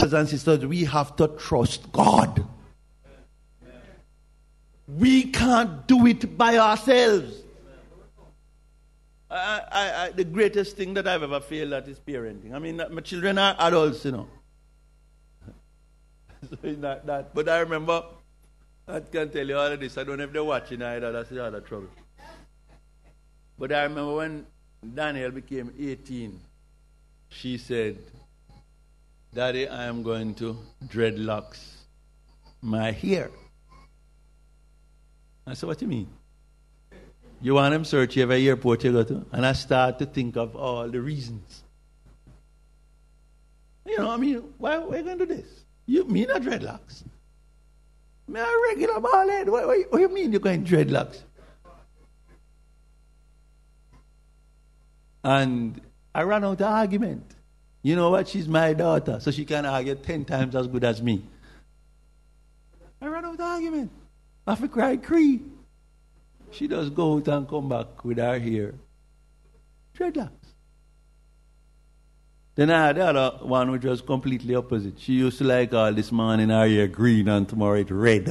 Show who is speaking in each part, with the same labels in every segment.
Speaker 1: brothers and sisters, we have to trust God. We can't do it by ourselves. The greatest thing that I've ever failed at is parenting. I mean, my children are adults, you know. So it's not that. But I remember, I can tell you all of this. I don't know if they're watching either. That's the other trouble. But I remember when Daniel became 18, she said, Daddy, I am going to dreadlocks my hair. I said, what do you mean? You want them search every airport you go to? And I start to think of all the reasons. You know, I mean, why are you going to do this? You mean a dreadlocks? Me a regular bald head. What do you mean you're going dreadlocks? And I ran out of argument. You know what? She's my daughter, so she can argue 10 times as good as me. I ran out of argument. I have to cry cree. She does go out and come back with her hair. Dreadlocks. Then I had the other one which was completely opposite. She used to like all this morning her hair green and tomorrow it's red.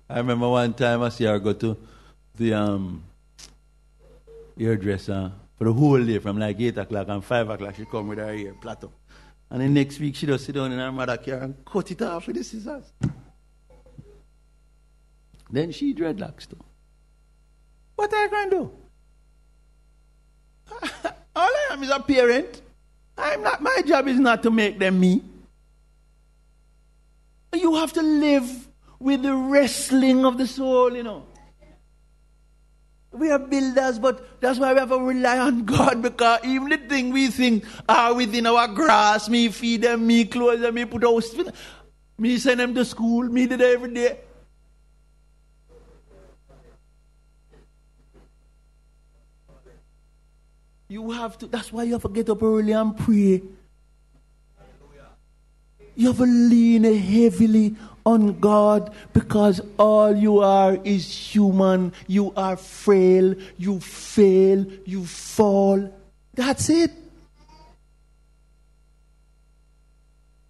Speaker 1: I remember one time I see her go to the hairdresser for the whole day from like 8 o'clock and 5 o'clock she come with her hair plateau. And then next week she just sit down in her mother car and cut it off with the scissors. Then she dreadlocks too. What are you going to do? All I am is a parent. I'm not. My job is not to make them me. You have to live with the wrestling of the soul, you know. We are builders, but that's why we have to rely on God, because even the thing we think are within our grasp, me feed them, me clothe them, me put out, me send them to school, me do that every day. You have to, that's why you have to get up early and pray. You have to lean heavily on God, because all you are is human. You are frail. You fail. You fall. That's it.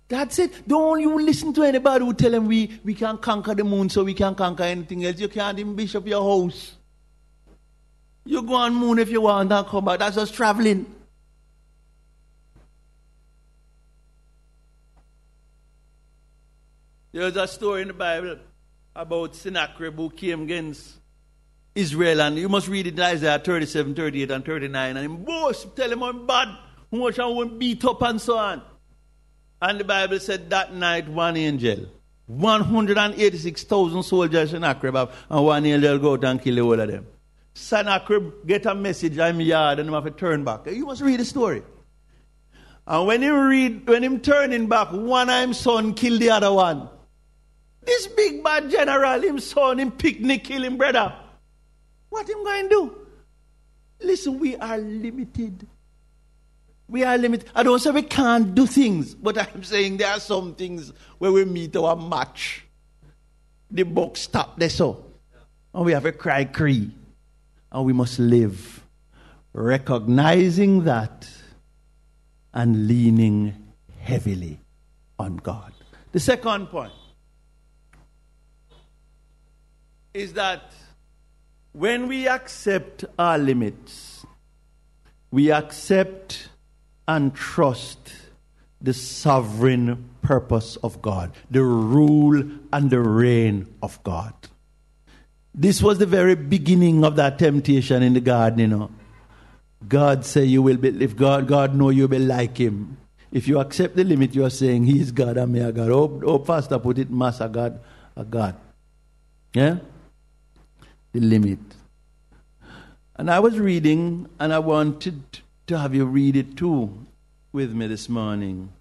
Speaker 1: That's it. Don't you listen to anybody who tell them we can conquer the moon so we can conquer anything else. You can't even bishop your house. You go on moon if you want and come back. That's just traveling. There's a story in the Bible about Sennacherib who came against Israel, and you must read it in Isaiah 37, 38, and 39. And him boast, tell him I'm bad, how much I won't beat up and so on. And the Bible said that night one angel, 186,000 soldiers Sennacherib have, and one angel go out and kill the whole of them. Sennacherib get a message in yard and him have to turn back. You must read the story. And when him turning back, one of his son killed the other one. This big bad general, him son, him picnic, kill him brother. What him going to do? Listen, we are limited. We are limited. I don't say we can't do things, but I'm saying there are some things where we meet our match. The buck stop there so. And we have a cry cree. And we must live recognizing that and leaning heavily on God. The second point is that when we accept our limits, we accept and trust the sovereign purpose of God, the rule and the reign of God. This was the very beginning of that temptation in the garden, you know. God say you will be, if God know you will be like him. If you accept the limit, you are saying he is God and me a God. Oh, pastor put it, master God, a God. Yeah? The limit. And I was reading, and I wanted to have you read it too with me this morning.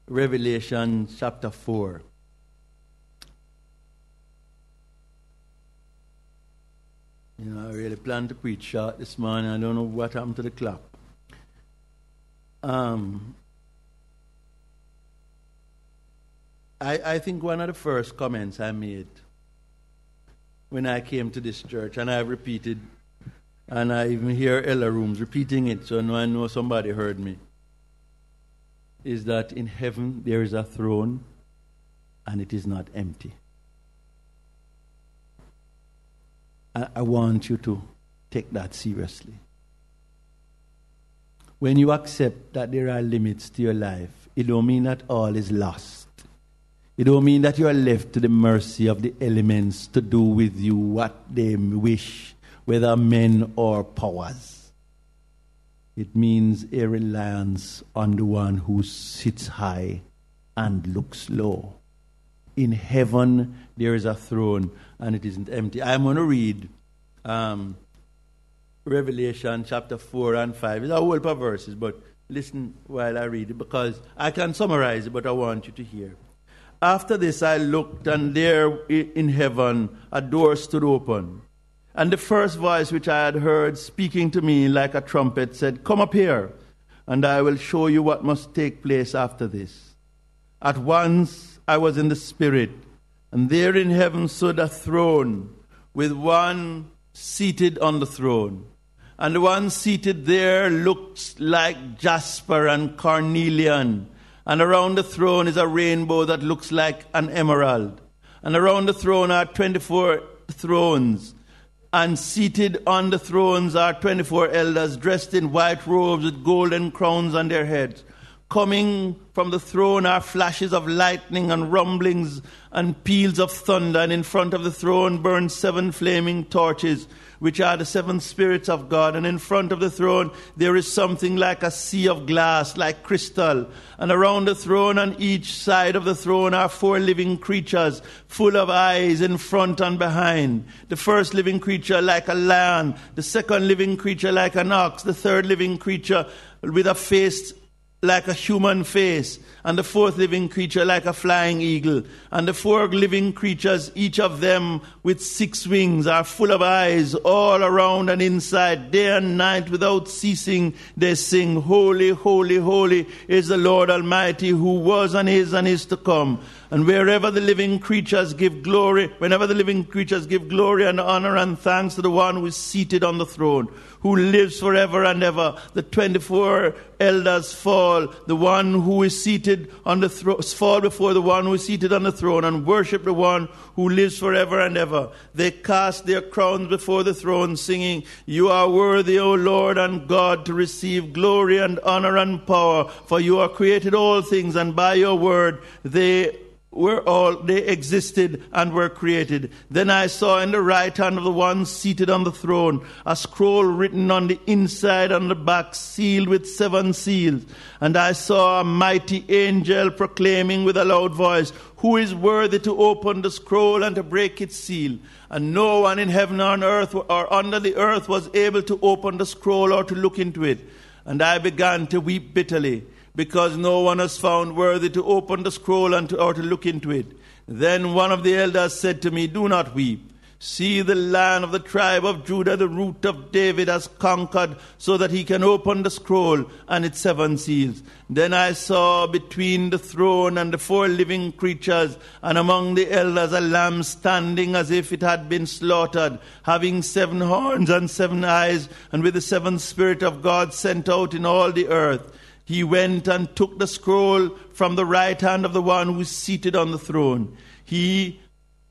Speaker 1: Revelation chapter 4. You know, I really planned to preach short this morning. I don't know what happened to the clock. I think one of the first comments I made when I came to this church, and I've repeated and I even hear Ella Rooms repeating it, so now I know somebody heard me, is that in heaven there is a throne and it is not empty. I want you to take that seriously. When you accept that there are limits to your life, it don't mean that all is lost. It don't mean that you are left to the mercy of the elements to do with you what they wish, whether men or powers. It means a reliance on the one who sits high and looks low. In heaven, there is a throne, and it isn't empty. I'm going to read Revelation chapter 4 and 5. It's a whole of verses, but listen while I read it, because I can summarize it, but I want you to hear. After this I looked, and there in heaven a door stood open. And the first voice which I had heard speaking to me like a trumpet said, "Come up here, and I will show you what must take place after this." At once I was in the Spirit, and there in heaven stood a throne, with one seated on the throne. And the one seated there looked like jasper and carnelian. And around the throne is a rainbow that looks like an emerald. And around the throne are 24 thrones. And seated on the thrones are 24 elders dressed in white robes with golden crowns on their heads. Coming from the throne are flashes of lightning and rumblings and peals of thunder. And in front of the throne burn 7 flaming torches, which are the 7 spirits of God. And in front of the throne there is something like a sea of glass, like crystal. And around the throne on each side of the throne are 4 living creatures, full of eyes in front and behind. The first living creature like a lion, the second living creature like an ox, the third living creature with a face like a human face, and the fourth living creature like a flying eagle. And the 4 living creatures, each of them with 6 wings, are full of eyes all around and inside. Day and night without ceasing they sing, "Holy, holy, holy is the Lord Almighty, who was and is to come." And whenever the living creatures give glory and honor and thanks to the one who is seated on the throne, who lives forever and ever, the 24 elders fall before the one who is seated on the throne, fall before the one who is seated on the throne and worship the one who lives forever and ever. They cast their crowns before the throne, singing, "You are worthy, O Lord and God, to receive glory and honor and power, for you have created all things, and by your word they existed and were created." Then I saw in the right hand of the one seated on the throne a scroll written on the inside and the back, sealed with 7 seals. And I saw a mighty angel proclaiming with a loud voice, "Who is worthy to open the scroll and to break its seal?" And no one in heaven or on earth or under the earth was able to open the scroll or to look into it. And I began to weep bitterly, because no one was found worthy to open the scroll or to look into it. Then one of the elders said to me, "Do not weep. See, the Lion of the tribe of Judah, the Root of David, has conquered, so that he can open the scroll and its 7 seals." Then I saw between the throne and the 4 living creatures and among the elders a lamb standing as if it had been slaughtered, having 7 horns and 7 eyes, and with the 7th Spirit of God sent out in all the earth. He went and took the scroll from the right hand of the one who is seated on the throne.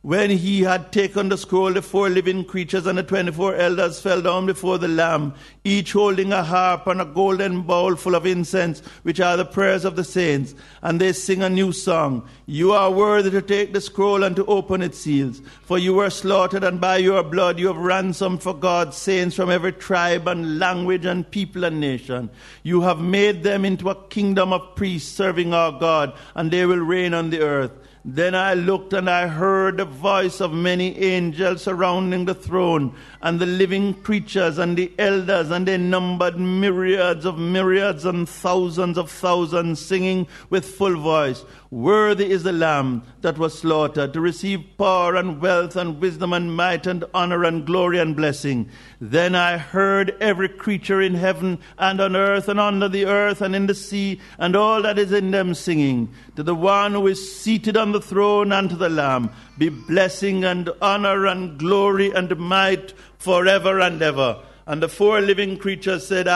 Speaker 1: When he had taken the scroll, the 4 living creatures and the 24 elders fell down before the Lamb, each holding a harp and a golden bowl full of incense, which are the prayers of the saints. And they sing a new song. "You are worthy to take the scroll and to open its seals. For you were slaughtered, and by your blood you have ransomed for God saints from every tribe and language and people and nation. You have made them into a kingdom of priests serving our God, and they will reign on the earth." Then I looked, and I heard the voice of many angels surrounding the throne, and the living creatures and the elders, and they numbered myriads and thousands of thousands, singing with full voice, "Worthy is the Lamb that was slaughtered to receive power and wealth and wisdom and might and honor and glory and blessing." Then I heard every creature in heaven and on earth and under the earth and in the sea and all that is in them singing, "To the one who is seated on the throne and to the Lamb be blessing and honor and glory and might forever and ever." And the four living creatures said,